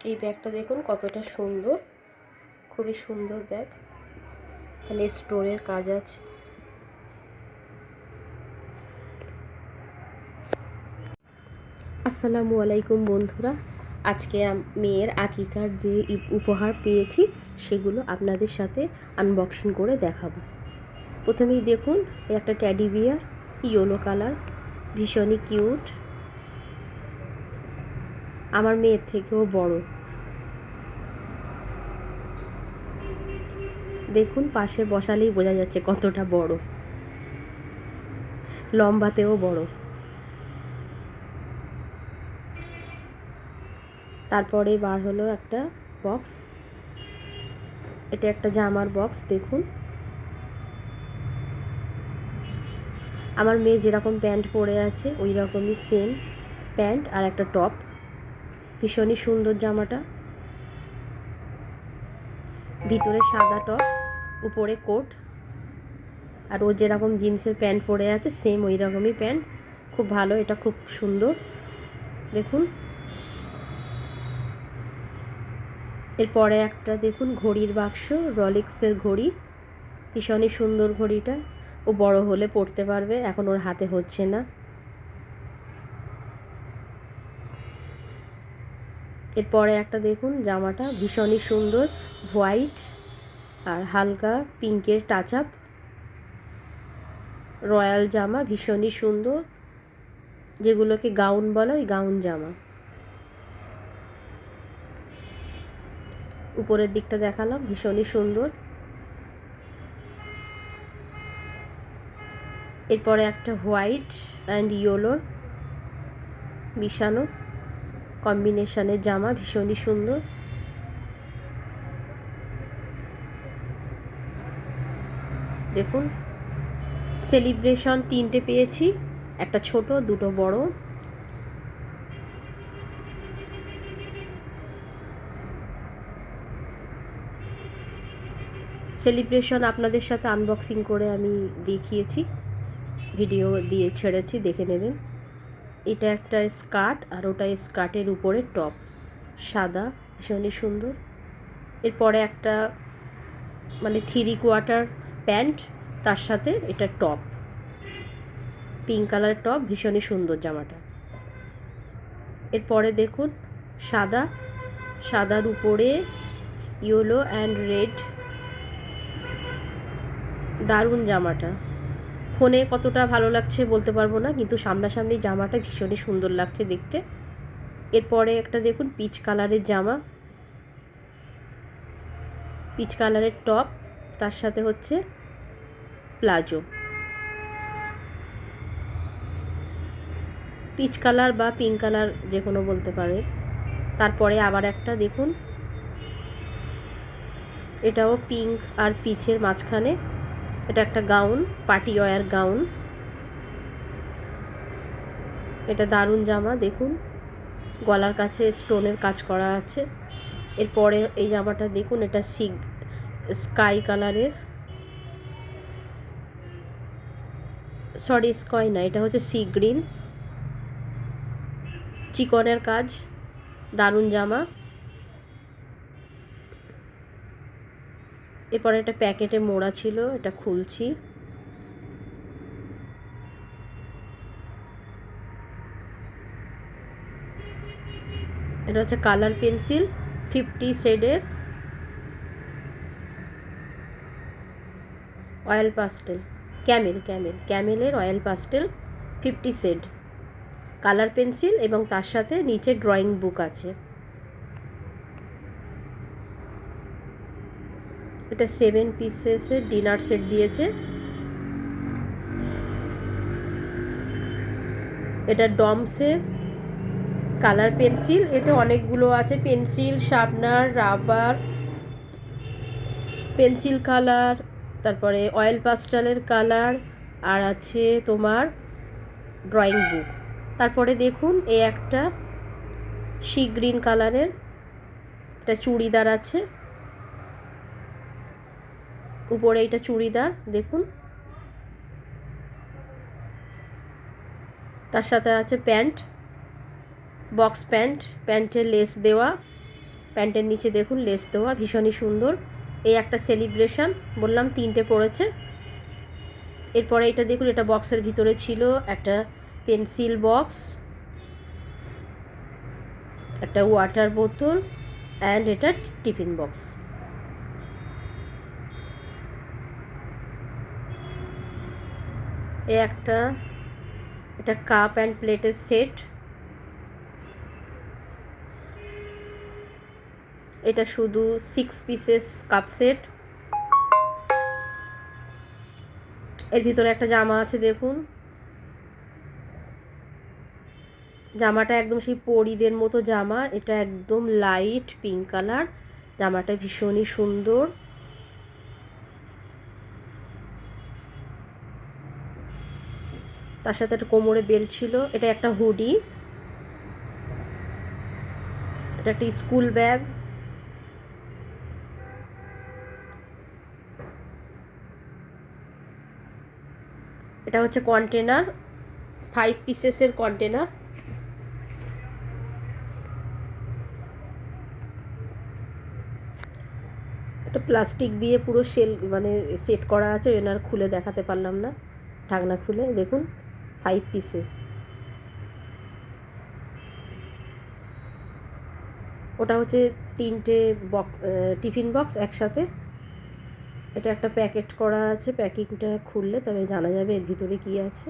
এই ব্যাগটা দেখুন কতটা সুন্দর, খুবই সুন্দর ব্যাগ। এখানে স্টোরের কাজ আছে। আসসালামু আলাইকুম বন্ধুরা, আজকে মেয়ের আকিকার যে উপহার পেয়েছি সেগুলো আপনাদের সাথে আনবক্সিং করে দেখাবো। প্রথমেই দেখুন একটা ট্যাডি বিয়ার, ইয়েলো কালার, ভীষণই কিউট, আমার মেয়ের থেকেও বড়। দেখুন পাশে বসালেই বোঝা যাচ্ছে কতটা বড়, লম্বাতেও বড়। তারপরে বার হলো একটা বক্স, এটা একটা জামার বক্স। দেখুন আমার মেয়ে যেরকম প্যান্ট পরে আছে ওই রকমই সেম প্যান্ট আর একটা টপ। ভীষণই সুন্দর জামাটা, ভিতরে সাদা টপ, উপরে কোট, আর ও যেরকম জিন্সের প্যান্ট পরে আছে সেম ওই রকমই প্যান্ট। খুব ভালো, এটা খুব সুন্দর। দেখুন এরপরে একটা দেখুন ঘড়ির বাক্স, রলেক্সের ঘড়ি, ভীষণই সুন্দর ঘড়িটা। ও বড় হলে পরতে পারবে, এখন ওর হাতে হচ্ছে না। এরপরে একটা দেখুন জামাটা ভীষণই সুন্দর, হোয়াইট আর হালকা পিঙ্কের টাচ আপ, রয়্যাল জামা, ভীষণই সুন্দর, যেগুলোকে গাউন বলে, ওই গাউন জামা। উপরের দিকটা দেখালাম, ভীষণই সুন্দর। এরপরে একটা হোয়াইট অ্যান্ড ইয়েলোর মিশানো কম্বিনেশনের জামা, ভীষণই সুন্দর। দেখুন সেলিব্রেশন তিনটে পেয়েছি, একটা ছোট, দুটো বড়। সেলিব্রেশন আপনাদের সাথে আনবক্সিং করে আমি দেখিয়েছি, ভিডিও দিয়ে ছেড়েছি, দেখে নেবেন। এটা একটা স্কার্ট আর ওটা স্কার্টের উপরে টপ, সাদা, ভীষণই সুন্দর। এরপরে একটা মানে 3/4 প্যান্ট, তার সাথে এটা টপ, পিঙ্ক কালারের টপ, ভীষণই সুন্দর জামাটা। এরপরে দেখুন সাদা, সাদার উপরে ইয়েলো অ্যান্ড রেড, দারুণ জামাটা। ফোনে কতটা ভালো লাগছে বলতে পারবো না, কিন্তু সামনাসামনি জামাটা ভীষণই সুন্দর লাগছে দেখতে। এরপরে একটা দেখুন পিচ কালারের জামা, পিচ কালারের টপ, তার সাথে হচ্ছে প্লাজো, পিচ কালার বা পিঙ্ক কালার যে কোনো বলতে পারে। তারপরে আবার একটা দেখুন, এটাও পিঙ্ক আর পিচের মাঝখানে, এটা একটা গাউন, পার্টি ওয়্যার গাউন। এটা দারুণ জামা, দেখুন গলার কাছে স্টোনের কাজ করা আছে। এরপরে এই জামাটা দেখুন, এটা স্কাই কালারের, সরি স্কাই না, এটা হচ্ছে সি গ্রিন, চিকনের কাজ, দারুণ জামা। এরপরে একটা প্যাকেটে মোড়া ছিল, এটা খুলছি। এটা হচ্ছে কালার পেন্সিল 50 শেডের অয়েল পাস্টেল, ক্যামেলের oil pastel 50 shade colour pencil, এবং তার সাথে নিচে ড্রয়িং বুক আছে। এটা 7 পিসেসের ডিনার সেট দিয়েছে। এটা ডমসের কালার পেন্সিল, এতে অনেকগুলো আছে, pencil, sharpener, rubber, pencil colour, তারপরে অয়েল পাস্টেলের কালার, আর আছে তোমার ড্রয়িং বুক। তারপরে দেখুন এই একটা সি গ্রিন কালারের, এটা চুড়িদার আছে, উপরে এটা চুড়িদার দেখুন, তার সাথে আছে প্যান্ট, বক্স প্যান্ট, প্যান্টের লেস দেওয়া, প্যান্টের নিচে দেখুন লেস দেওয়া, ভীষণই সুন্দর। এই একটা সেলিব্রেশন, বললাম 3টে পড়েছে। এরপরে এটা দেখুন, এটা বক্সের ভিতরে ছিল, একটা পেন্সিল বক্স, একটা ওয়াটার বোতল অ্যান্ড এটা টিফিন বক্স। এটা কাপ অ্যান্ড প্লেটের সেট। এটা শুধু 6 পিসেস কাপ সেট। এর ভিতরে একটা জামা আছে দেখুন, জামাটা একদম সেই পরীদের মতো জামা। এটা একদম লাইট পিঙ্ক কালার, জামাটা ভীষণই সুন্দর। তার সাথে একটা কোমরে বেল্ট ছিল। এটা একটা হুডি, এটা একটা স্কুল ব্যাগ। এটা হচ্ছে কন্টেনার, 5 পিসেসের কন্টেনার। এটা প্লাস্টিক দিয়ে পুরো সেট করা আছে, আর খুলে দেখাতে পারলাম না, ঢাকনা খুলে দেখুন 5 পিসেস। ওটা হচ্ছে 3টে টিফিন বক্স একসাথে। এটা একটা প্যাকেট করা আছে, প্যাকিংটা খুললে তবে জানা যাবে এর ভিতরে কি আছে।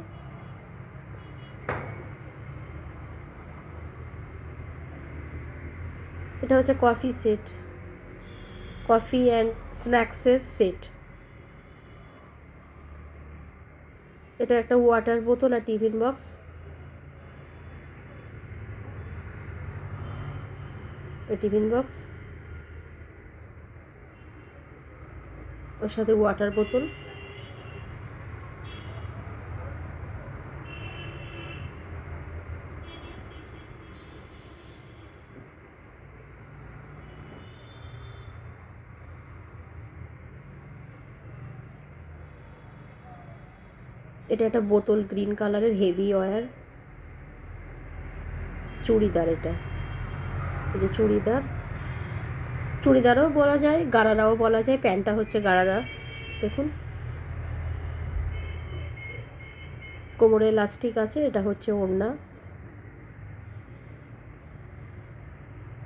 এটা হচ্ছে কফি সেট, কফি অ্যান্ড স্ন্যাক্সের সেট। এটা একটা ওয়াটার বোতল আর টিফিন বক্স। এই টিফিন বক্স, ওর সাথে ওয়াটার বোতল। এটা একটা বোতল গ্রিন কালারের হেভি ওয়্যার, চুড়িদার। এটা এই যে চুড়িদারও বলা যায়, গারারাও বলা যায়। প্যান্টটা হচ্ছে গারারা দেখুন, কোমরে এলাস্টিক আছে। এটা হচ্ছে ওড়না।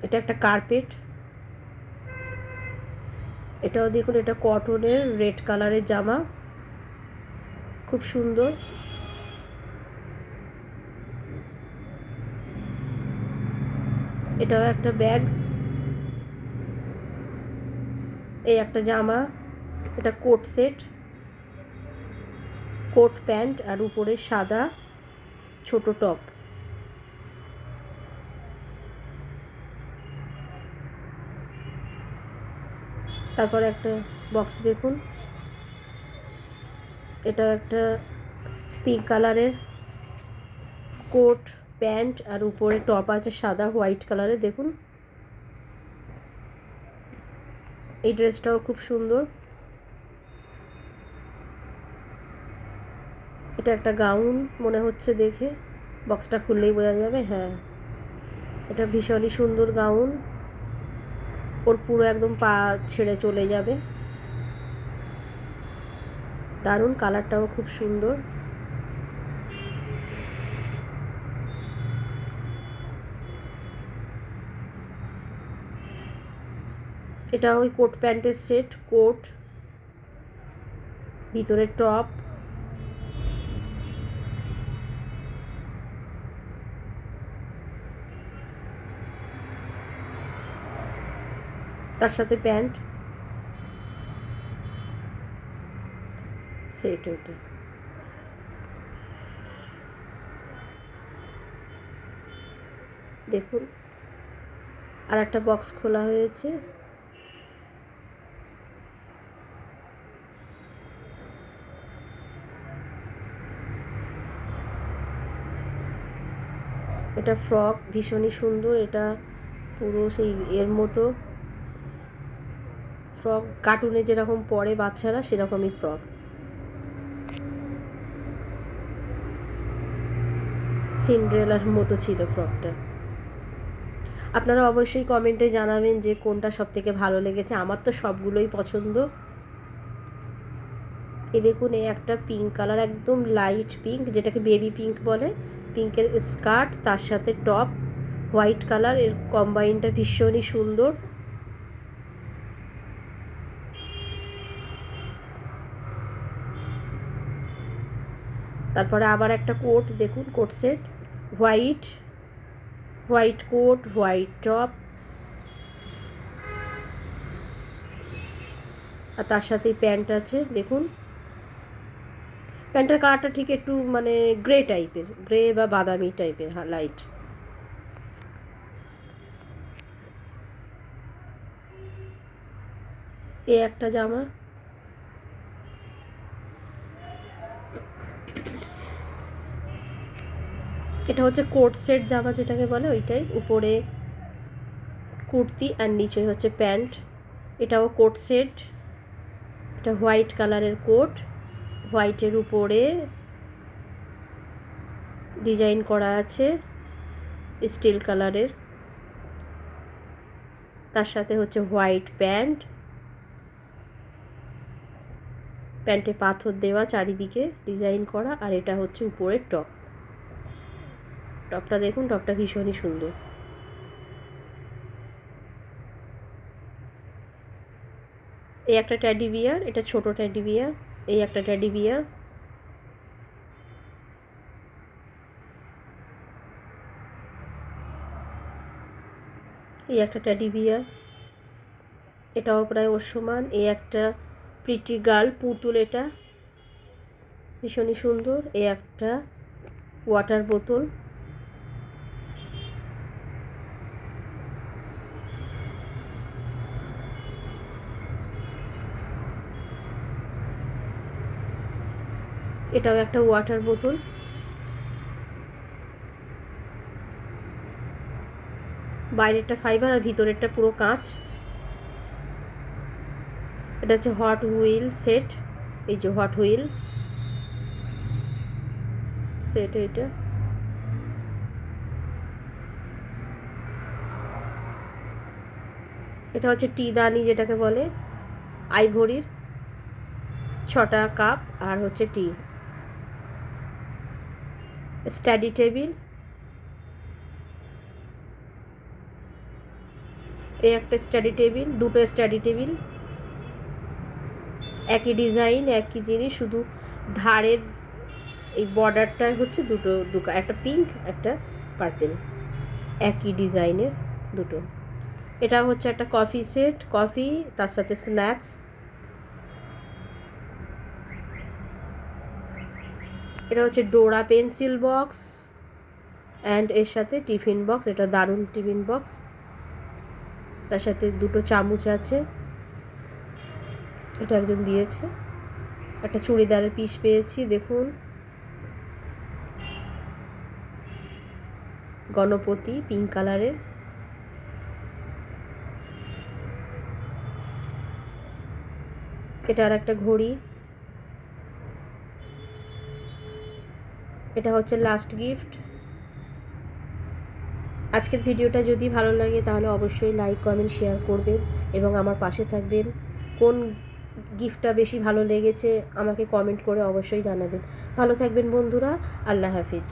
এটা একটা কার্পেট, এটাও দেখুন, এটা কটনের রেড কালারের জামা, খুব সুন্দর। এটাও একটা ব্যাগ, এই একটা জামা। এটা কোট সেট, কোট প্যান্ট আর উপরে সাদা ছোট টপ। তারপরে একটা বক্স দেখুন, এটা একটা পিঙ্ক কালারের কোট প্যান্ট আর উপরে টপ আছে সাদা হোয়াইট কালারের দেখুন। এই ড্রেসটাও খুব সুন্দর। এটা একটা গাউন মনে হচ্ছে দেখে, বক্সটা খুললেই বোঝা যাবে। হ্যাঁ, এটা ভীষণই সুন্দর গাউন, ওর পুরো একদম পা ছেড়ে চলে যাবে, দারুণ। কালারটাও খুব সুন্দর। এটা ওই কোট প্যান্টের সেট, কোট, ভিতরে টপ, তার সাথে প্যান্ট সেট। ওটা দেখুন, আর একটা বক্স খোলা হয়েছে। এটা ফ্রক, ভীষণই সুন্দর। এটা পুরো সেই এর মতো ফ্রক, কার্টুনে যেরকম পরে বাচ্চারা সেরকমই ফ্রক, সিন্ড্রেলার মতো ছিল ফ্রকটা। আপনারা অবশ্যই কমেন্টে জানাবেন যে কোনটা সবথেকে ভালো লেগেছে। আমার তো সবগুলোই পছন্দ। এই দেখুন, এই একটা পিঙ্ক কালার, একদম লাইট পিঙ্ক, যেটাকে বেবি পিঙ্ক বলে, পিঙ্কের স্কার্ট, তার সাথে টপ হোয়াইট কালার, এর কম্বাইনটা ভীষণই সুন্দর। তারপরে আবার একটা কোট দেখুন, coat set, white coat, white top, আর তার সাথেই প্যান্ট আছে। দেখুন প্যান্টের কালারটা ঠিক একটু মানে গ্রে টাইপের, গ্রে বা বাদামি টাইপের, লাইট। এ একটা জামা, এটা হচ্ছে কোট সেট জামা যেটাকে বলে, ওইটাই। উপরে কুর্তি আর নিচে হচ্ছে প্যান্ট। এটাও কোট সেট, এটা হোয়াইট কালারের কোট, হোয়াইটের উপরে ডিজাইন করা আছে স্টিল কালারের, তার সাথে হচ্ছে হোয়াইট প্যান্ট, প্যান্টে পাথর দেওয়া চারিদিকে ডিজাইন করা, আর এটা হচ্ছে উপরের টপ। টপটা দেখুন, টপটা ভীষণই সুন্দর। এই একটা ট্যাডি বিয়ার, এটা ছোট ট্যাডি বিয়ার। এই একটা ট্যাডি বিয়ার, এই একটা ট্যাডি বিয়ার, এটাও প্রায় ওর সমান। এই একটা প্রিটি গার্ল পুতুল, এটা ভীষণই সুন্দর। এই একটা ওয়াটার বোতল, এটাও একটা ওয়াটার বোতল। বাইরেরটা ফাইবার আর ভিতরেরটা পুরো কাঁচ। এটা হচ্ছে হট হুইল সেট, এই যে হট হুইল সেট, এটা এটা হচ্ছে টি দানি যেটাকে বলে, আইভরির 6টা কাপ আর হচ্ছে টি। স্টাডি টেবিল, এই একটা স্টাডি টেবিল, দুটো স্টাডি টেবিল, একই ডিজাইন একই জিনিস, শুধু ধারের এই বর্ডারটা হচ্ছে দুটো, একটা পিঙ্ক একটা পার্পেল, একই ডিজাইনের দুটো। এটা হচ্ছে একটা কফি সেট, কফি তার সাথে স্ন্যাক্স। এটা হচ্ছে ডোরা পেন্সিল বক্স অ্যান্ড এর সাথে টিফিন বক্স, এটা দারুণ টিফিন বক্স। তার সাথে দুটো চামচ আছে, এটা একজন দিয়েছে। একটা চুড়িদারের পিস পেয়েছি, দেখুন গণপতি পিঙ্ক কালারের। এটা আর একটা ঘড়ি, এটা হচ্ছে লাস্ট গিফট। আজকের ভিডিওটা যদি ভালো লাগে তাহলে অবশ্যই লাইক কমেন্ট শেয়ার করবেন এবং আমার পাশে থাকবেন। কোন গিফটটা বেশি ভালো লেগেছে আমাকে কমেন্ট করে অবশ্যই জানাবেন। ভালো থাকবেন বন্ধুরা, আল্লাহ হাফিজ।